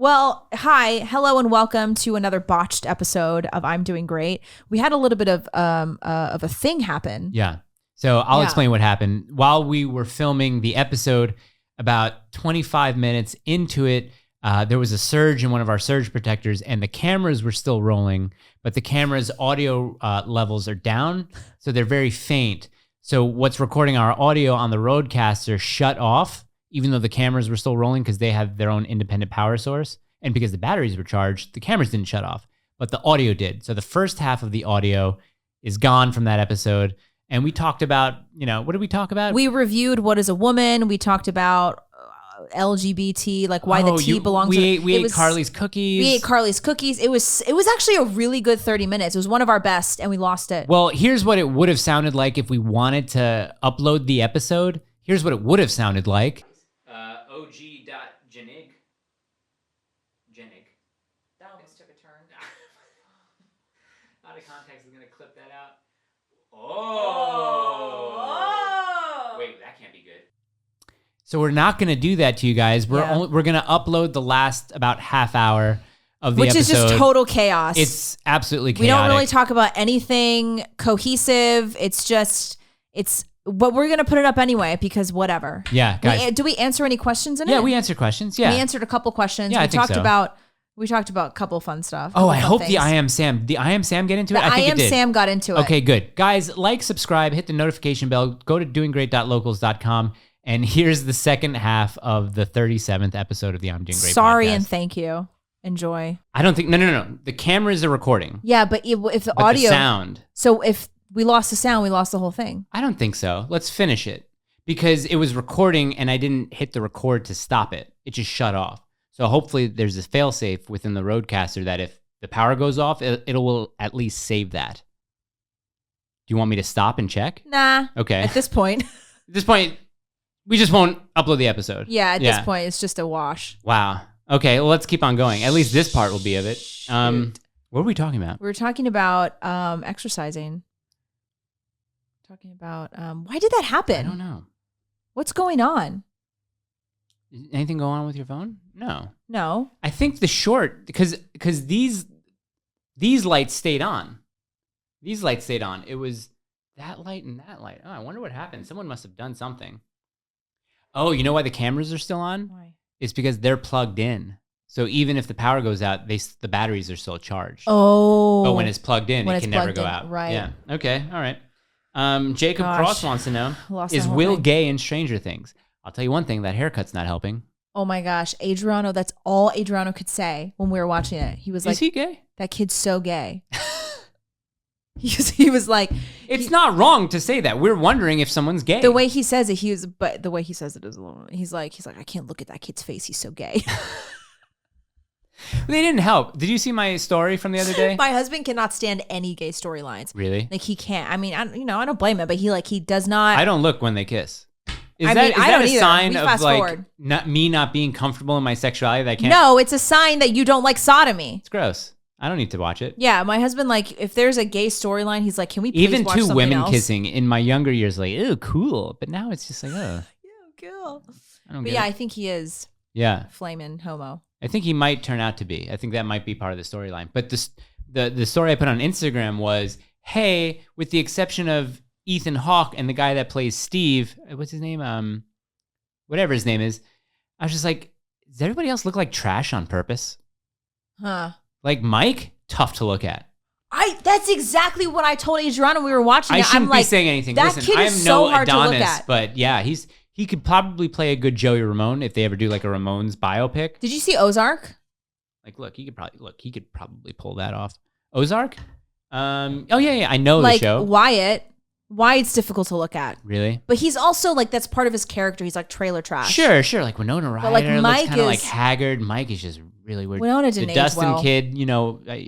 Well, hi, hello, and welcome to another botched episode of I'm Doing Great. We had a little bit of a thing happen. Yeah. So I'll explain what happened. While we were filming the episode, about 25 minutes into it, there was a surge in one of our surge protectors, and the cameras were still rolling, but the camera's audio levels are down, so they're very faint. So what's recording our audio on the Rodecaster shut off, even though the cameras were still rolling because they have their own independent power source. And because the batteries were charged, the cameras didn't shut off, but the audio did. So the first half of the audio is gone from that episode. And we talked about, what did we talk about? We reviewed What is a Woman. We talked about LGBT, like why the T belongs to... We ate Carly's cookies. We ate Carly's cookies. It was actually a really good 30 minutes. It was one of our best, and we lost it. Well, here's what it would have sounded like if we wanted to upload the episode. Here's what it would have sounded like. OG.Janig. That almost took a turn. Out of context is going to clip that out. Oh. Wait, that can't be good. So we're not going to do that to you guys. We're going to upload the last about half hour of the episode. Which is just total chaos. It's absolutely chaotic. We don't really talk about anything cohesive. But we're going to put it up anyway because whatever. Yeah, guys. Do we answer any questions in it? Yeah, we answered questions. Yeah. We answered a couple questions. Yeah, I think so. We talked about a couple fun stuff. Oh, I hope the I Am Sam. The I Am Sam get into it? I think it did. Sam got into it. Okay, good. Guys, like, subscribe, hit the notification bell, go to doinggreat.locals.com, and here's the second half of the 37th episode of the I'm Doing Great Sorry podcast. And thank you. Enjoy. I don't think... No. The cameras are recording. Yeah, but if the audio... the sound... So if we lost the sound, we lost the whole thing. I don't think so. Let's finish it. Because it was recording and I didn't hit the record to stop it. It just shut off. So hopefully there's a failsafe within the Rodecaster that if the power goes off, it will at least save that. Do you want me to stop and check? Nah. Okay. At this point. We just won't upload the episode. Yeah, at this point, it's just a wash. Wow. Okay, well, let's keep on going. At least this part will be of it. What are we talking about? We were talking about exercising. Talking about why did that happen? I don't know. What's going on? Anything going on with your phone? No. I think the short, because these lights stayed on. These lights stayed on. It was that light and that light. Oh, I wonder what happened. Someone must have done something. Oh, you know why the cameras are still on? Why? It's because they're plugged in. So even if the power goes out, the batteries are still charged. Oh. But when it's plugged in, it can never go out. Right. Yeah. Okay. All right. Jacob Cross wants to know, is Will gay in Stranger Things? I'll tell you one thing, that haircut's not helping. Oh my gosh. Adriano, that's all Adriano could say when we were watching it. He was like, is he gay? That kid's so gay. He was like, it's not wrong to say that. We're wondering if someone's gay. The way he says it, is a little, he's like, I can't look at that kid's face. He's so gay. They didn't help. Did you see my story from the other day? My husband cannot stand any gay storylines. Really? Like he can't. I mean, I don't blame him, but he does not. I don't look when they kiss. Is I that don't a either. sign of like not being comfortable in my sexuality that I can't? No, it's a sign that you don't like sodomy. It's gross. I don't need to watch it. Yeah, my husband, like, if there's a gay storyline, he's like, can we please even watch two something women else? Kissing in my younger years, like, ew, cool. But now it's just like, oh, yeah, cool. I don't but get yeah, it. I think he is. Yeah, flaming homo. I think he might turn out to be. I think that might be part of the storyline. But the story I put on Instagram was, hey, with the exception of Ethan Hawke and the guy that plays Steve, what's his name? Whatever his name is, I was just like, does everybody else look like trash on purpose? Huh. Like Mike, tough to look at. That's exactly what I told Adriana when we were watching it. I shouldn't be saying anything. That Listen, kid I am is no so hard Adonis, to look at. but yeah, he could probably play a good Joey Ramone if they ever do like a Ramones biopic. Did you see Ozark? Like, he could probably pull that off. Ozark? Oh yeah, I know like, the show. Wyatt's difficult to look at. Really? But he's also like, that's part of his character. He's like trailer trash. Sure. Like Winona Ryder like looks Mike kind of like haggard. Mike is just really weird. Winona didn't the age Dustin well. kid,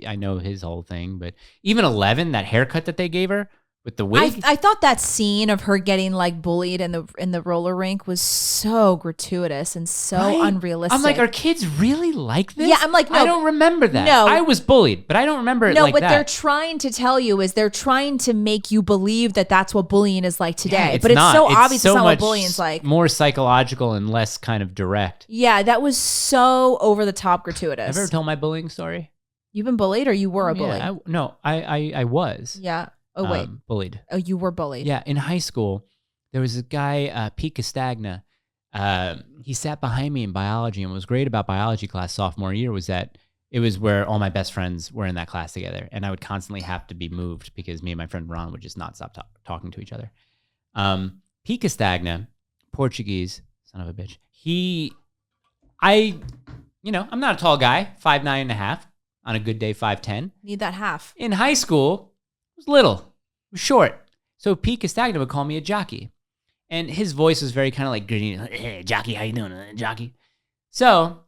I know his whole thing, but even 11, that haircut that they gave her, with the wig. I thought that scene of her getting like bullied in the roller rink was so gratuitous and so unrealistic. I'm like, are kids really like this? Yeah, I'm like, no, I don't remember that. No. I was bullied, but I don't remember it like that. No, what they're trying to tell you is they're trying to make you believe that that's what bullying is like today. Yeah, but it's so obvious so it's not much what bullying's like. More psychological and less kind of direct. Yeah, that was so over the top gratuitous. Have you ever told my bullying story? You've been bullied or you were a bully? I was. Yeah. Oh, wait. Bullied. Oh, you were bullied. Yeah. In high school, there was a guy, Pete Castagna. He sat behind me in biology, and what was great about biology class sophomore year was that it was where all my best friends were in that class together, and I would constantly have to be moved because me and my friend Ron would just not stop talking to each other. Pete Castagna, Portuguese, son of a bitch. I'm not a tall guy, 5'9.5", on a good day, 5'10". Need that half. In high school, I was little. I was short. So Pete Castagna would call me a jockey. And his voice was very kind of like gritty. Hey, jockey, how you doing, jockey? So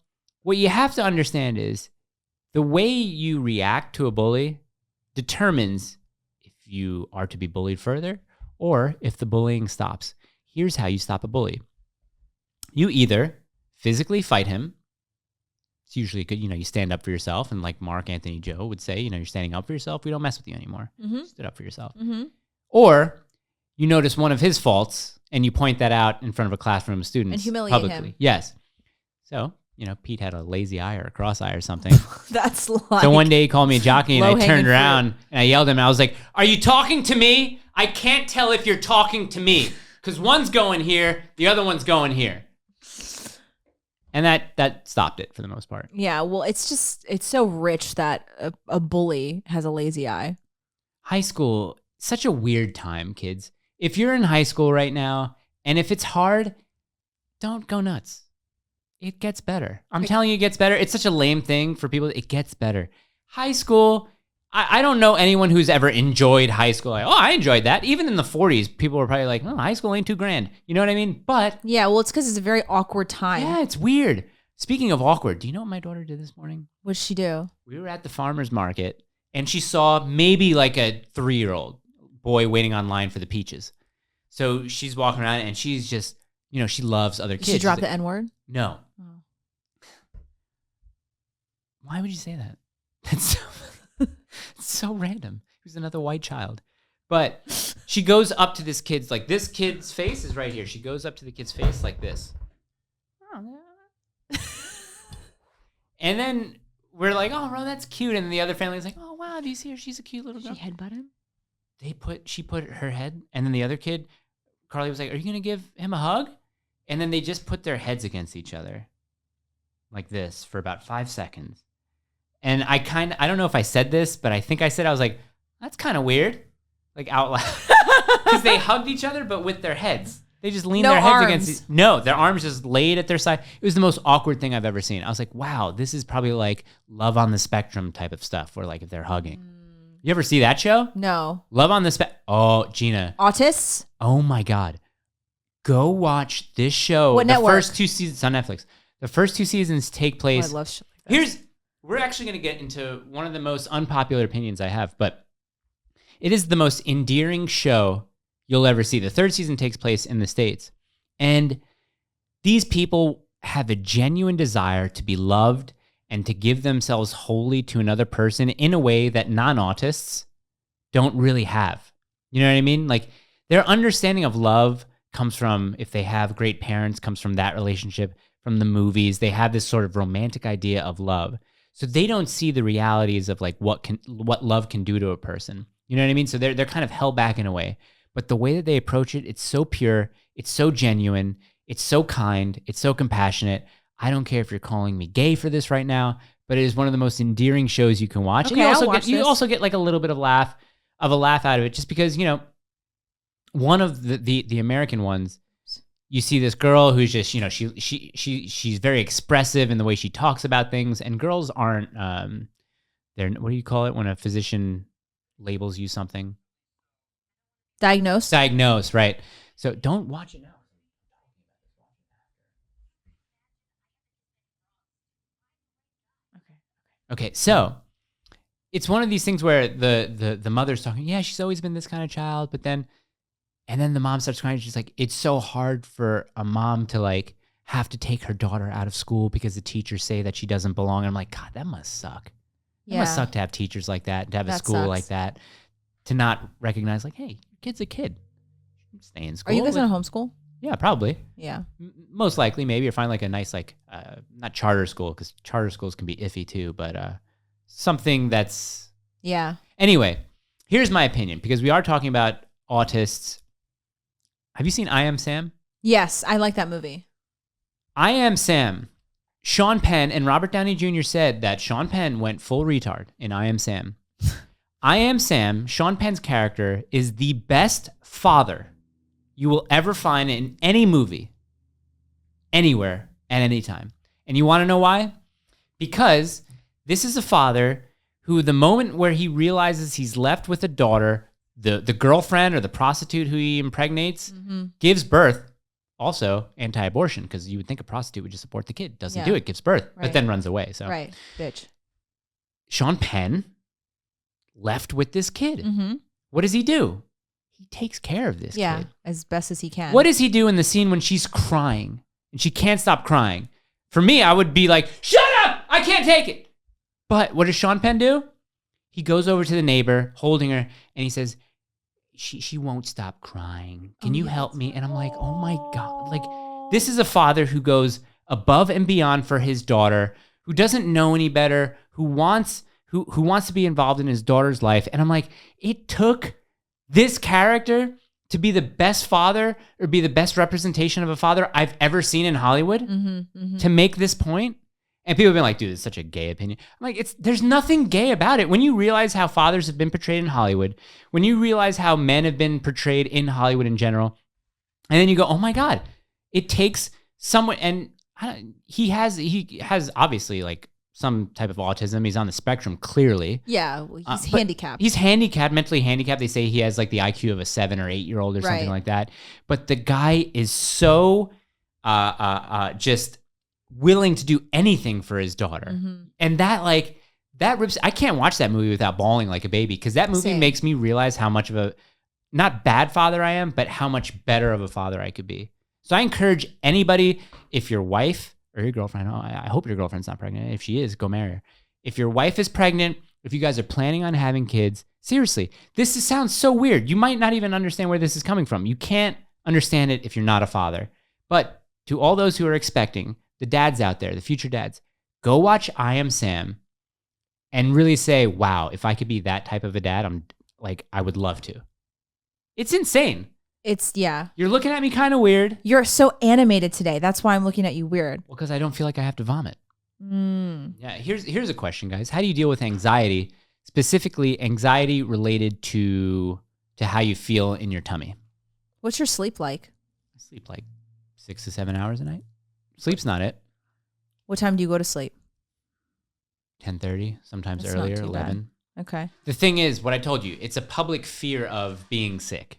what you have to understand is the way you react to a bully determines if you are to be bullied further or if the bullying stops. Here's how you stop a bully. You either physically fight him. It's usually good, you stand up for yourself. And like Mark Anthony Joe would say, you're standing up for yourself. We don't mess with you anymore. Mm-hmm. Stood up for yourself. Mm-hmm. Or you notice one of his faults and you point that out in front of a classroom of students. And humiliate publicly. him. Yes. So, Pete had a lazy eye or a cross eye or something. That's like... So one day he called me a jockey and I turned around fruit. and I yelled at him. I was like, are you talking to me? I can't tell if you're talking to me because one's going here, the other one's going here. And that stopped it for the most part. Yeah, well, it's so rich that a bully has a lazy eye. High school, such a weird time, kids. If you're in high school right now, and if it's hard, don't go nuts. It gets better. I'm telling you, it gets better. It's such a lame thing for people. It gets better. High school, I don't know anyone who's ever enjoyed high school. Like, I enjoyed that. Even in the 40s, people were probably like, high school ain't too grand. You know what I mean? But yeah, well, it's because it's a very awkward time. yeah, it's weird. Speaking of awkward, do you know what my daughter did this morning? What'd she do? We were at the farmer's market, and she saw maybe like a 3-year-old boy waiting online for the peaches. So she's walking around, and she's just, she loves other kids. Did she drop the N-word? No. Oh. Why would you say that? That's so random. He was another white child. But she goes up to this kid's, like, this kid's face is right here. She goes up to the kid's face like this. And then we're like, oh, bro, that's cute. And the other family's like, oh, wow, do you see her? She's a cute little girl. She headbutt him? She put her head, and then the other kid, Carly, was like, are you going to give him a hug? And then they just put their heads against each other like this for about 5 seconds. And I don't know if I said this, but I think I said, I was like, that's kind of weird. Like out loud. Because they hugged each other, but with their heads. They just leaned their heads against no, their arms just laid at their side. It was the most awkward thing I've ever seen. I was like, wow, this is probably like Love on the Spectrum type of stuff where like if they're hugging. You ever see that show? No. Love on the Spectrum. Oh, Gina. Autists? Oh my God. Go watch this show. What network? The first 2 seasons on Netflix. The first 2 seasons take place. Oh, I love shit like that. We're actually going to get into one of the most unpopular opinions I have, but it is the most endearing show you'll ever see. The 3rd season takes place in the States. And these people have a genuine desire to be loved and to give themselves wholly to another person in a way that non-autists don't really have. You know what I mean? Like their understanding of love comes from, if they have great parents, comes from that relationship, from the movies. They have this sort of romantic idea of love. So they don't see the realities of like what love can do to a person. You know what I mean? So they're kind of held back in a way. But the way that they approach it, it's so pure, it's so genuine, it's so kind, it's so compassionate. I don't care if you're calling me gay for this right now, but it is one of the most endearing shows you can watch. Okay, and you also get like a little bit of a laugh out of it, just because, one of the American ones, you see this girl who's just, she's very expressive in the way she talks about things, and girls aren't, they're, what do you call it when a physician labels you something? Diagnose, right. So don't watch it now. Okay, so it's one of these things where the mother's talking, yeah, she's always been this kind of child, but then, and then the mom starts crying. She's like, it's so hard for a mom to like have to take her daughter out of school because the teachers say that she doesn't belong. And I'm like, God, that must suck. It must suck to have teachers like that, to have a school like that, to not recognize like, hey, your kid's a kid. Stay in school. Are you guys in a homeschool? Yeah, probably. Yeah. Most likely, maybe, or find like a nice, like, not charter school, because charter schools can be iffy too, but something that's... Yeah. Anyway, here's my opinion, because we are talking about autists. Have you seen I Am Sam? Yes, I like that movie. I Am Sam. Sean Penn and Robert Downey Jr. said that Sean Penn went full retard in I Am Sam. I Am Sam, Sean Penn's character, is the best father you will ever find in any movie, anywhere, at any time. And you want to know why? Because this is a father who, the moment where he realizes he's left with a daughter, the girlfriend or the prostitute who he impregnates gives birth. Also, anti-abortion, because you would think a prostitute would just abort the kid. Doesn't do it, gives birth, but then runs away. So, right, bitch. Sean Penn left with this kid. What does he do? He takes care of this kid. As best as he can. What does he do in the scene when she's crying and she can't stop crying? For me, I would be like, shut up! I can't take it! But what does Sean Penn do? He goes over to the neighbor, holding her, and he says, she won't stop crying. Can you help me? And I'm like, oh my God. Like, this is a father who goes above and beyond for his daughter, who doesn't know any better, who wants to be involved in his daughter's life. And I'm like, it took this character to be the best father or be the best representation of a father I've ever seen in Hollywood to make this point. And people have been like, dude, it's such a gay opinion. I'm like, there's nothing gay about it. When you realize how fathers have been portrayed in Hollywood, when you realize how men have been portrayed in Hollywood in general, and then you go, oh my God, it takes someone, and he has obviously like some type of autism. He's on the spectrum, clearly. Yeah, well, he's handicapped. He's handicapped, mentally handicapped. They say he has like the IQ of a 7 or 8 year old or something like that. But the guy is so just willing to do anything for his daughter. And that rips. I can't watch that movie without bawling like a baby, because that movie makes me realize how much of a, not bad father I am, but how much better of a father I could be. So I encourage anybody, if your wife or your girlfriend, I hope your girlfriend's not pregnant. If she is, go marry her. If your wife is pregnant, if you guys are planning on having kids, seriously, sounds so weird. You might not even understand where this is coming from. You can't understand it if you're not a father. But to all those who are expecting, the dads out there, the future dads, go watch I Am Sam and really say, wow, if I could be that type of a dad, I would love to. It's insane. You're looking at me kind of weird. You're so animated today. That's why I'm looking at you weird. Well, because I don't feel like I have to vomit. Yeah, here's a question, guys. How do you deal with anxiety, specifically anxiety related to how you feel in your tummy? What's your sleep like? I sleep like 6 to 7 hours a night. Sleep's not it. What time do you go to sleep? 10:30, sometimes That's earlier, not too 11. Bad. Okay. The thing is, what I told you, it's a public fear of being sick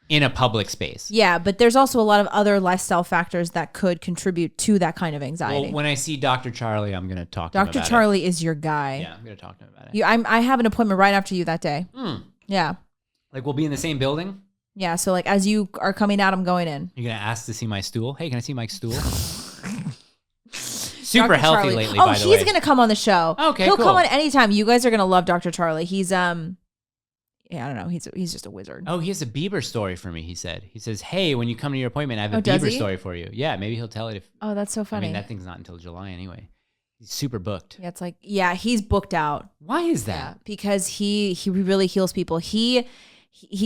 in a public space. Yeah, but there's also a lot of other lifestyle factors that could contribute to that kind of anxiety. Well, when I see Dr. Charlie, I'm going to talk to him about Dr. Charlie is your guy. Yeah, I'm going to talk to him about it. I have an appointment right after you that day. Yeah. Like, we'll be in the same building? Yeah, so like as you are coming out, I'm going in. You're going to ask to see my stool? Hey, can I see Mike's stool? Super healthy Charlie. lately, by the way. Oh, he's going to come on the show. Okay, He'll cool. come on anytime. You guys are going to love Dr. Charlie. He's, I don't know. He's just a wizard. Oh, he has a Bieber story for me, he said. He says, hey, when you come to your appointment, I have a does Bieber he? story for you. Yeah, maybe he'll tell it if... Oh, that's so funny. I mean, that thing's not until July anyway. He's super booked. Yeah, it's like, yeah, he's booked out. Why is that? Yeah, because he really heals people. He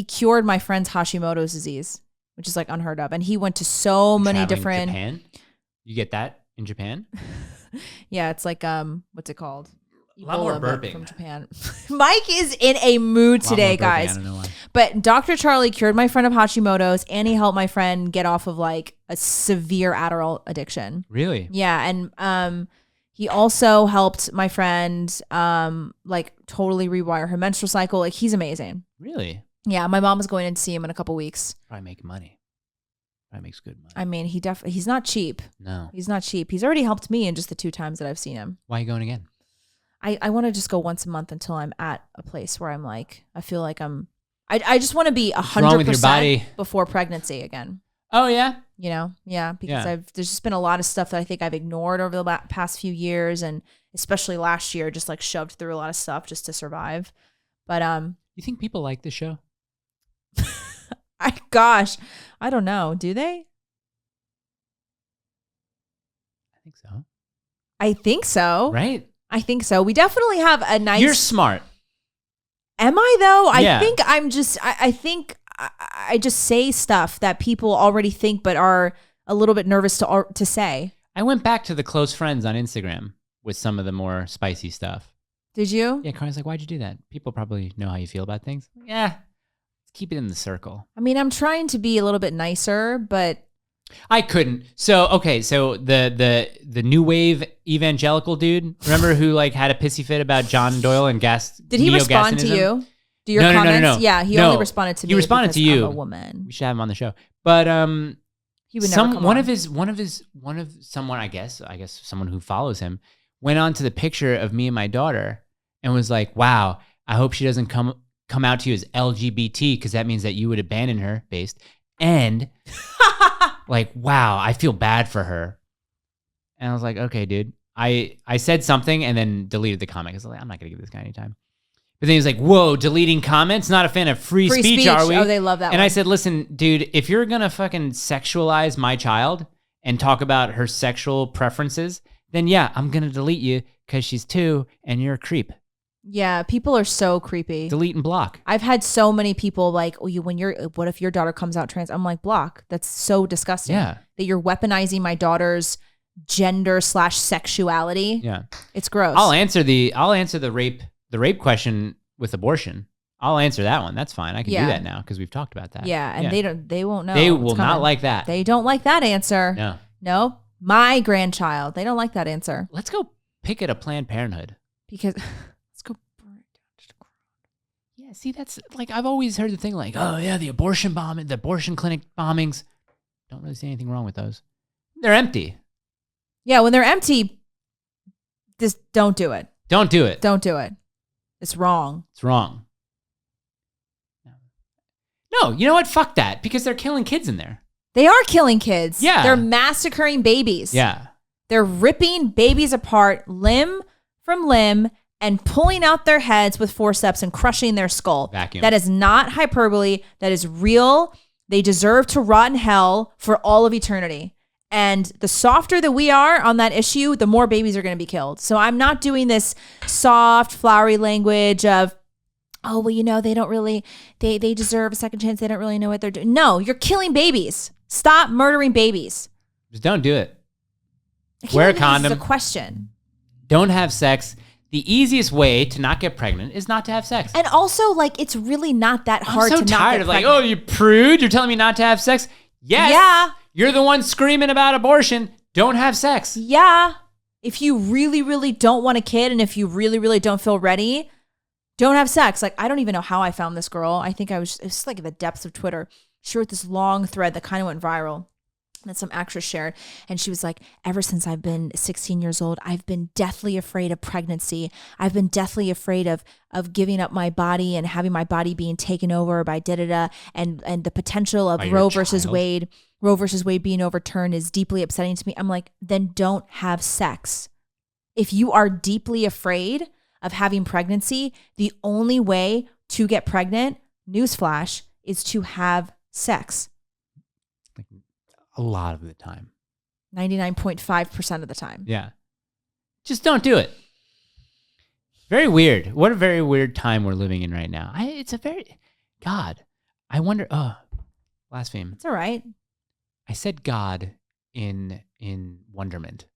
cured my friend's Hashimoto's disease, which is like unheard of. And he went to so many different... Japan? You get that in Japan? Yeah, it's like, what's it called? A lot more Ebola, but burping. from Japan. Mike is in a mood today, guys. I don't know why. But Dr. Charlie cured my friend of Hashimoto's, and he helped my friend get off of like a severe Adderall addiction. Really? Yeah, and he also helped my friend like totally rewire her menstrual cycle. Like, he's amazing. Really? Yeah, my mom is going in to see him in a couple weeks. Probably make money. Probably makes good money. I mean, he's not cheap. No. He's not cheap. He's already helped me in just the 2 times that I've seen him. Why are you going again? I want to just go once a month until I'm at a place where I'm like, I feel like I just want to be 100% before pregnancy again. Oh yeah. You know? Yeah. Because there's just been a lot of stuff that I think I've ignored over the past few years. And especially last year, just like shoved through a lot of stuff just to survive. But, you think people like this show? Gosh, I don't know. Do they? I think so. I think so. Right? I think so. We definitely have a nice... You're smart. Am I though? I think I'm just... I think I just say stuff that people already think but are a little bit nervous to say. I went back to the close friends on Instagram with some of the more spicy stuff. Did you? Yeah, Carly's like, why'd you do that? People probably know how you feel about things. Yeah, let's keep it in the circle. I mean, I'm trying to be a little bit nicer, but... I couldn't. So, okay, so the new wave evangelical dude, remember who like had a pissy fit about John Doyle and gas? Did he respond to you? Do your comments? No. Yeah, he only responded to me. He responded to you. I'm a woman. We should have him on the show. But he would never come on. Someone I guess someone who follows him went on to the picture of me and my daughter and was like, "Wow, I hope she doesn't come out to you as LGBT because that means that you would abandon her." Based and like, wow, I feel bad for her. And I was like, okay, dude. I said something and then deleted the comment. I was like, I'm not gonna give this guy any time. But then he was like, whoa, deleting comments? Not a fan of free speech, are we? Oh, they love that And I said, listen, dude, if you're going to fucking sexualize my child and talk about her sexual preferences, then yeah, I'm going to delete you because she's 2 and you're a creep. Yeah, people are so creepy. Delete and block. I've had so many people like, oh, what if your daughter comes out trans? I'm like, block. That's so disgusting. Yeah. That you're weaponizing my daughter's gender/sexuality. Yeah. It's gross. I'll answer the rape question with abortion. I'll answer that one. That's fine. I can do that now because we've talked about that. Yeah, and they won't know. They will not like that. They don't like that answer. No. My grandchild. They don't like that answer. Let's go picket a Planned Parenthood. Because let's go burn it down to the ground. Yeah, see, that's like I've always heard the thing like, oh yeah, the abortion clinic bombings. Don't really see anything wrong with those. They're empty. Yeah, when they're empty, just don't do it. Don't do it. Don't do it. It's wrong. It's wrong. No, you know what? Fuck that. Because they're killing kids in there. They are killing kids. Yeah. They're massacring babies. Yeah. They're ripping babies apart limb from limb and pulling out their heads with forceps and crushing their skull. Vacuum. That is not hyperbole. That is real. They deserve to rot in hell for all of eternity. And the softer that we are on that issue, the more babies are going to be killed. So I'm not doing this soft, flowery language of, oh, well, they don't really, they deserve a second chance. They don't really know what they're doing. No, you're killing babies. Stop murdering babies. Just don't do it. Wear a condom. This is a question. Don't have sex. The easiest way to not get pregnant is not to have sex. And also, like, it's really not that hard to not get pregnant. I'm so tired of like, oh, you prude. You're telling me not to have sex? Yes. Yeah. You're the one screaming about abortion. Don't have sex. Yeah. If you really, really don't want a kid and if you really, really don't feel ready, don't have sex. Like, I don't even know how I found this girl. I think it was like in the depths of Twitter. She wrote this long thread that kind of went viral that some actress shared. And she was like, ever since I've been 16 years old, I've been deathly afraid of pregnancy. I've been deathly afraid of giving up my body and having my body being taken over by da-da-da. And the potential of Roe versus Wade being overturned is deeply upsetting to me. I'm like, then don't have sex. If you are deeply afraid of having pregnancy, the only way to get pregnant, newsflash, is to have sex. A lot of the time. 99.5% of the time. Yeah. Just don't do it. Very weird. What a very weird time we're living in right now. God, I wonder, blaspheme. It's all right. I said God in wonderment.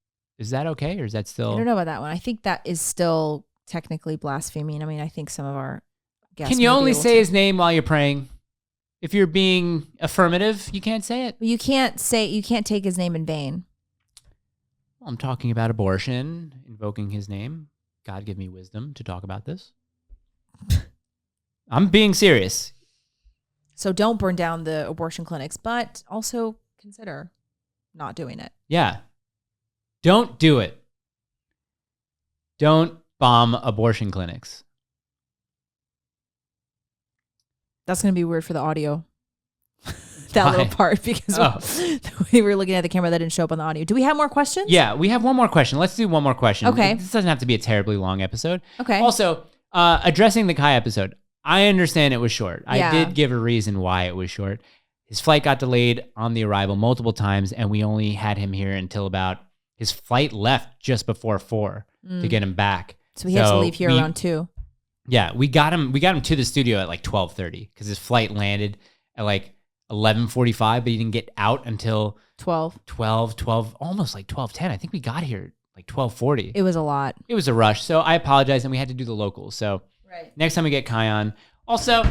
Is that okay or is that still? I don't know about that one. I think that is still technically blaspheming. I mean, I think some of our guests. Can you only say his name while you're praying? If you're being affirmative, you can't say it. You can't take his name in vain. Well, I'm talking about abortion, invoking his name. God give me wisdom to talk about this. I'm being serious. So don't burn down the abortion clinics, but also consider not doing it. Yeah. Don't do it. Don't bomb abortion clinics. That's going to be weird for the audio. That Why? little part, because we were looking at the camera that didn't show up on the audio. Do we have more questions? Yeah, we have one more question. Let's do one more question. Okay. This doesn't have to be a terribly long episode. Okay. Also, addressing the Kai episode, I understand it was short. Yeah. I did give a reason why it was short. His flight got delayed on the arrival multiple times, and we only had him here until about his flight left just before 4 to get him back. So he has to leave here around 2. Yeah, we got him to the studio at like 12:30 because his flight landed at like 11:45, but he didn't get out until 12, almost like 12:10. I think we got here like 12:40. It was a lot. It was a rush, so I apologize, and we had to do the locals. So next time we get Kai on. Also,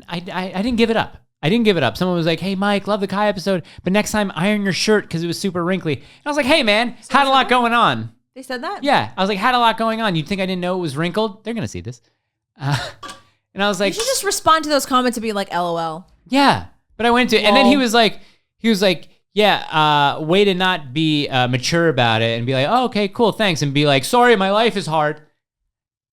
I didn't give it up. I didn't give it up. Someone was like, "Hey, Mike, love the Kai episode, but next time iron your shirt because it was super wrinkly." And I was like, "Hey, man, had a lot going on." They said that? Yeah, I was like, had a lot going on. You'd think I didn't know it was wrinkled? They're gonna see this. And I was like, you should just respond to those comments and be like, LOL. Yeah, but I went to, and then he was like, yeah, way to not be mature about it and be like, oh, okay, cool, thanks, and be like, sorry, my life is hard.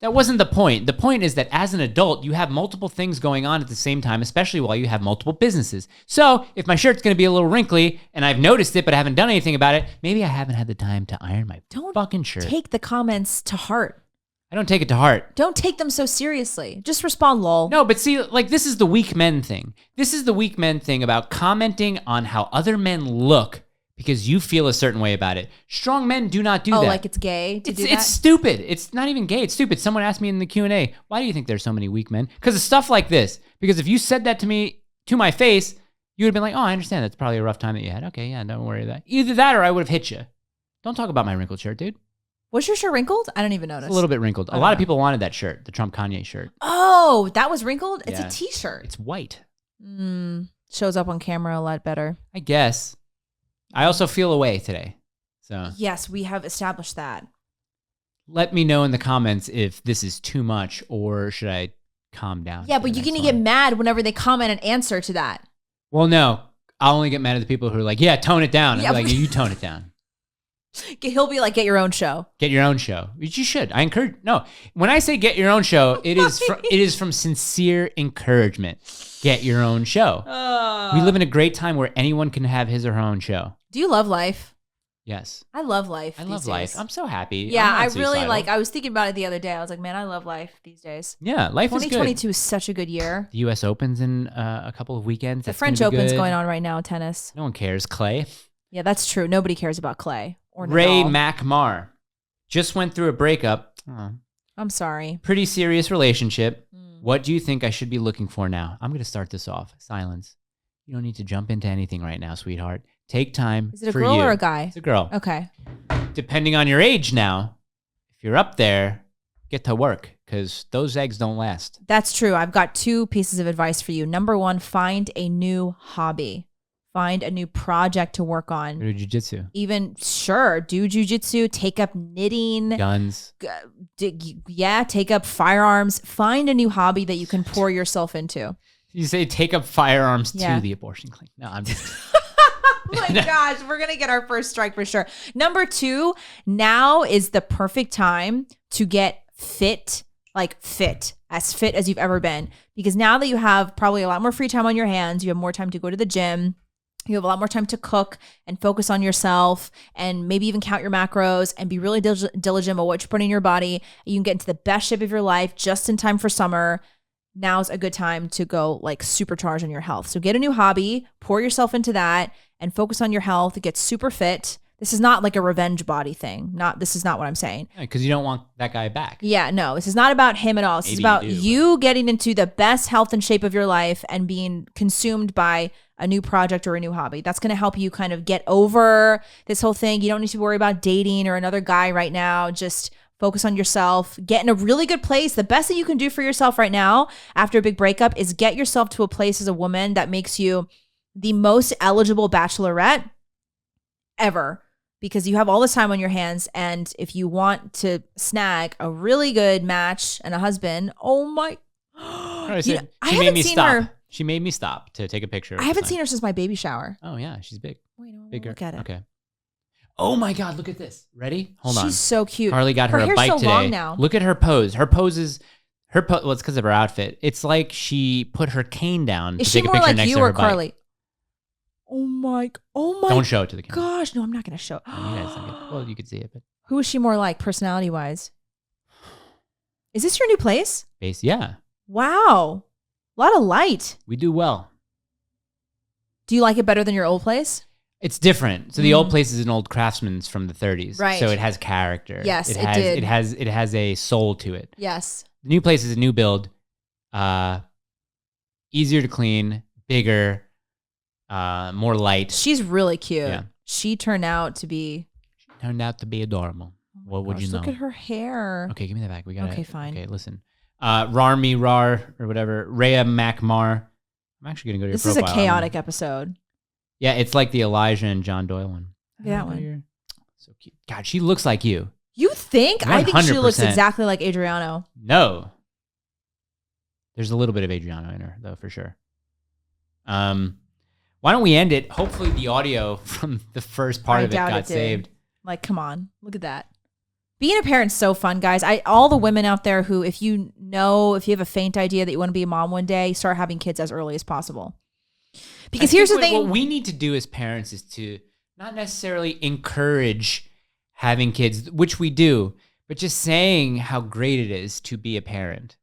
That wasn't the point. The point is that as an adult, you have multiple things going on at the same time, especially while you have multiple businesses. So if my shirt's going to be a little wrinkly and I've noticed it but I haven't done anything about it, maybe I haven't had the time to iron my fucking shirt. Take the comments to heart. I don't take it to heart. Don't take them so seriously. Just respond, lol. No, but see, like, this is the weak men thing. This is the weak men thing about commenting on how other men look because you feel a certain way about it. Strong men do not do that. Oh, like it's gay to do that? It's stupid. It's not even gay. It's stupid. Someone asked me in the Q&A, why do you think there's so many weak men? Because of stuff like this. Because if you said that to me, to my face, you would have been like, oh, I understand. That's probably a rough time that you had. Okay, yeah, don't worry about that. Either that or I would have hit you. Don't talk about my wrinkled shirt, dude. Was your shirt wrinkled? I don't even notice. It's a little bit wrinkled. A lot of people wanted that shirt, the Trump Kanye shirt. Oh, that was wrinkled? It's Yeah. a t-shirt. It's white. Shows up on camera a lot better. I guess. I also feel away today. So Yes, we have established that. let me know in the comments if this is too much or should I calm down. Yeah, for but the you're next going to get one. mad whenever they comment an answer to that. Well, no. I'll only get mad at the people who are like, yeah, tone it down. Yeah. I'm like, you tone it down. He'll be like, get your own show. Get your own show. Which you should. I encourage. No, when I say get your own show, it is from sincere encouragement. Get your own show. We live in a great time where anyone can have his or her own show. Do you love life? Yes. I love life. I these love days. life. I'm so happy. Yeah, I'm I not really suicidal. I was thinking about it the other day. I was like, man, I love life these days. Yeah, life is good. 2022 is such a good year. The U.S. Opens in a couple of weekends. The That's French gonna be Open's good. going on right now in tennis. No one cares. Clay. Yeah, that's true. Nobody cares about Clay or Ray Nadal. McMar just went through a breakup. Oh, I'm sorry. pretty serious relationship. What do you think I should be looking for now? I'm going to start this off. Silence. You don't need to jump into anything right now, sweetheart. Take time. Is it a for girl you. or a guy? It's a girl. Okay. Depending on your age now, if you're up there, get to work because those eggs don't last. That's true. I've got 2 pieces of advice for you. Number 1, find a new hobby. Find a new project to work on. Go to jujitsu. Even, sure, do jujitsu, take up knitting. Guns. Take up firearms. Find a new hobby that you can pour yourself into. You say take up firearms Yeah. to the abortion clinic. No, I'm just... Oh my gosh, we're going to get our first strike for sure. Number 2, now is the perfect time to get fit, as fit as you've ever been. Because now that you have probably a lot more free time on your hands, you have more time to go to the gym. You have a lot more time to cook and focus on yourself and maybe even count your macros and be really diligent about what you're putting in your body. You can get into the best shape of your life just in time for summer. Now's a good time to go supercharge on your health. So get a new hobby, pour yourself into that and focus on your health. Get super fit. This is not like a revenge body thing. This is not what I'm saying. Because you don't want that guy back. Yeah, no, this is not about him at all. This is Maybe about you do, you getting into the best health and shape of your life and being consumed by a new project or a new hobby. That's going to help you kind of get over this whole thing. You don't need to worry about dating or another guy right now. Just focus on yourself. Get in a really good place. The best that you can do for yourself right now after a big breakup is get yourself to a place as a woman that makes you the most eligible bachelorette ever. Because you have all this time on your hands, and if you want to snag a really good match and a husband, oh my! I You know, I she haven't made me seen stop. her. She made me stop to take a picture. I haven't seen her since my baby shower. Oh yeah, she's big. Wait, no, Bigger. look at it. Okay. Oh my God, look at this. Ready? Hold on. She's so cute. Carly got her a hair's bike so today. long now. Look at her pose. Well, it's because of her outfit. It's like she put her cane down Is to she take a more picture like next you to or her bike. Carly? Oh my. Don't show it to the camera. Gosh, no, I'm not gonna show it. No, you guys think it. Well, you could see it, but Who is she more like personality wise? Is this your new place? yeah. Wow. A lot of light. We do well. Do you like it better than your old place? It's different. So the old place is an old Craftsman's from the 30s. Right. So it has character. Yes, it has, did. It has a soul to it. Yes. The new place is a new build. Easier to clean, bigger, more light. She's really cute. Yeah. She turned out to be adorable. What would you know? Look at her hair. Okay, give me that back. We got it. Okay, fine. Okay, listen. Rar or whatever. Rhea Macmar. I'm actually gonna go to your This is profile. a chaotic episode. Yeah, it's like the Elijah and John Doyle one. That one. So cute. God, she looks like you. You think? I think she looks 100%. exactly like Adriano. No. There's a little bit of Adriano in her, though, for sure. Why don't we end it? Hopefully the audio from the first part of it got saved. Like, come on. Look at that. Being a parent's so fun, guys. All the women out there who, if you have a faint idea that you want to be a mom one day, start having kids as early as possible. Because here's the thing. What we need to do as parents is to not necessarily encourage having kids, which we do, but just saying how great it is to be a parent.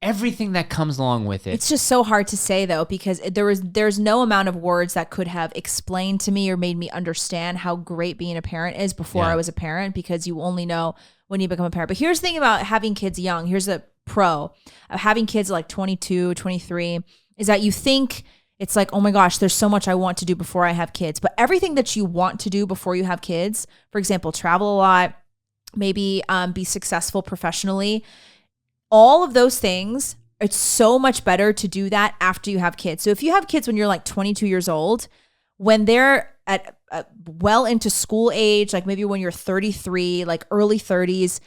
Everything that comes along with it. It's just so hard to say, though, because there's no amount of words that could have explained to me or made me understand how great being a parent is before I was a parent, because you only know when you become a parent. But here's the thing about having kids young. Here's the pro of having kids at like 22, 23, is that you think it's like, oh my gosh, there's so much I want to do before I have kids. But everything that you want to do before you have kids, for example, travel a lot, maybe be successful professionally, all of those things, it's so much better to do that after you have kids. So if you have kids when you're like 22 years old, when they're at well into school age, like maybe when you're 33, like early 30s,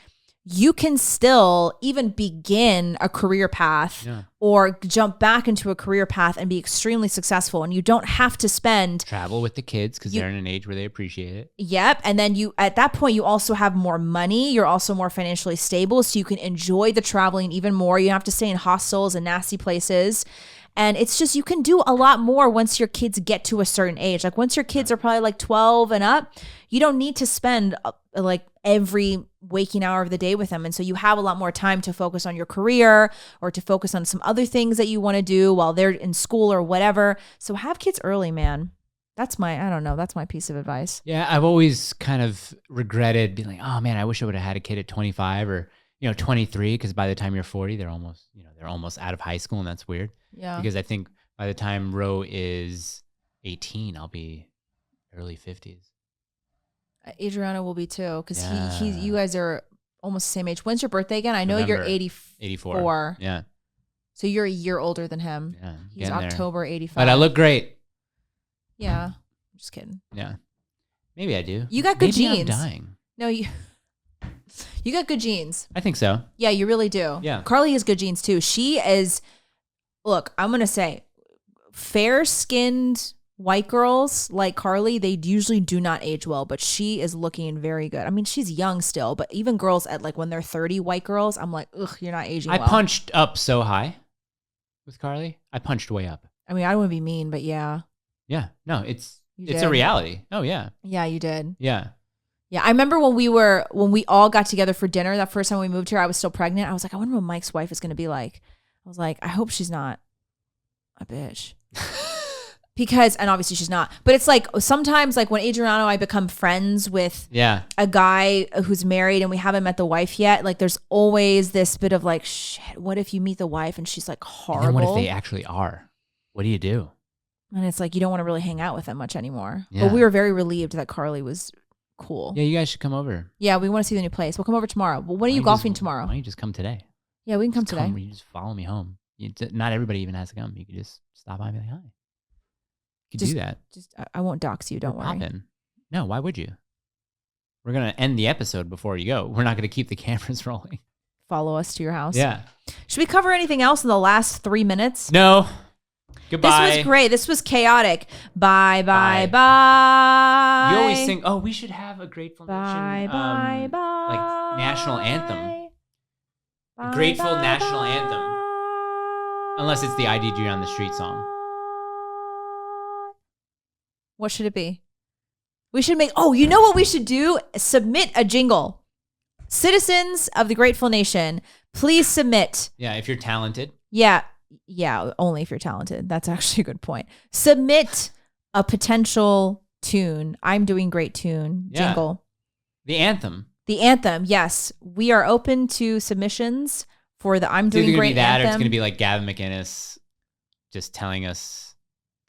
you can still even begin a career path or jump back into a career path and be extremely successful. And you don't have to travel with the kids because they're in an age where they appreciate it. Yep. And then at that point, you also have more money. You're also more financially stable. So you can enjoy the traveling even more. You don't have to stay in hostels and nasty places. And it's just, you can do a lot more once your kids get to a certain age. Like once your kids are probably like 12 and up, you don't need to spend like every waking hour of the day with them. And so you have a lot more time to focus on your career or to focus on some other things that you want to do while they're in school or whatever. So have kids early, man. That's my piece of advice. Yeah, I've always kind of regretted being like, oh man, I wish I would have had a kid at 25 or 23, because by the time you're 40, they're almost out of high school, and that's weird. Yeah. Because I think by the time Ro is 18, I'll be early 50s. Adriano will be too, because you guys are almost the same age. When's your birthday again? I know you're 84. Yeah. So you're a year older than him. Yeah. He's October 85. But I look great. Yeah. I'm just kidding. Yeah. Maybe I do. You got good genes. I'm dying. No, you got good genes. I think so. Yeah, you really do. Yeah. Carly has good genes too. She is, look, I'm going to say, fair-skinned white girls like Carly, they usually do not age well, but she is looking very good. I mean, she's young still, but even girls at like when they're 30, white girls, I'm like, ugh, you're not aging well. I punched up so high with Carly. I punched way up. I mean, I don't want to be mean, but yeah. Yeah. No, it's a reality. Oh, yeah. Yeah, you did. Yeah. Yeah, I remember when we all got together for dinner that first time we moved here, I was still pregnant. I was like, I wonder what Mike's wife is going to be like. I was like, I hope she's not a bitch. Because, and obviously she's not, but it's like sometimes like when Adriano, I become friends with a guy who's married and we haven't met the wife yet. Like there's always this bit of like, shit, what if you meet the wife and she's like horrible? And then what if they actually are? What do you do? And it's like, you don't want to really hang out with them much anymore. Yeah. But we were very relieved that Carly was cool. Yeah, you guys should come over. Yeah, we want to see the new place. We'll come over tomorrow. Well, when are you golfing tomorrow? Why don't you just come today? Yeah, we can come today. You just follow me home. Not everybody even has to come. You could just stop by and be like, hi. You could do that. I won't dox you. Don't worry. Pop in. No, why would you? We're going to end the episode before you go. We're not going to keep the cameras rolling. Follow us to your house. Yeah. Should we cover anything else in the last 3 minutes? No. Goodbye. This was great. This was chaotic. Bye, bye, Bye. bye. You always sing. Oh, we should have a Grateful Bye, Nation, bye, bye. like national anthem. Bye, A grateful bye, national bye. anthem. Unless it's the IDG on the Street song. What should it be? We should make. Oh, you know what we should do? Submit a jingle. Citizens of the Grateful Nation, please submit. Yeah, if you're talented. Yeah, only if you're talented. That's actually a good point. Submit a potential tune. I'm doing great tune jingle. The anthem. The anthem, yes. We are open to submissions for the I'm doing great It's either going to be that anthem. or it's going to be like Gavin McInnes just telling us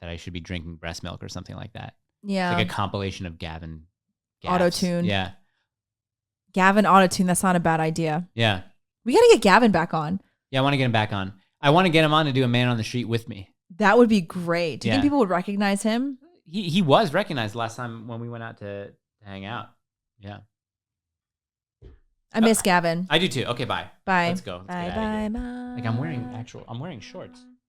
that I should be drinking breast milk or something like that. Yeah. It's like a compilation of Gavin gaffes. Auto-tune. Yeah. Gavin auto-tune, that's not a bad idea. Yeah. We got to get Gavin back on. Yeah, I want to get him back on. I want to get him on to do a Man on the Street with me. That would be great. Do you Yeah. think people would recognize him? He was recognized last time when we went out to hang out. Yeah. I miss Gavin. I do too. Okay, bye. Bye. Let's go. Let's Bye, get outta here. bye, bye. Like I'm wearing shorts.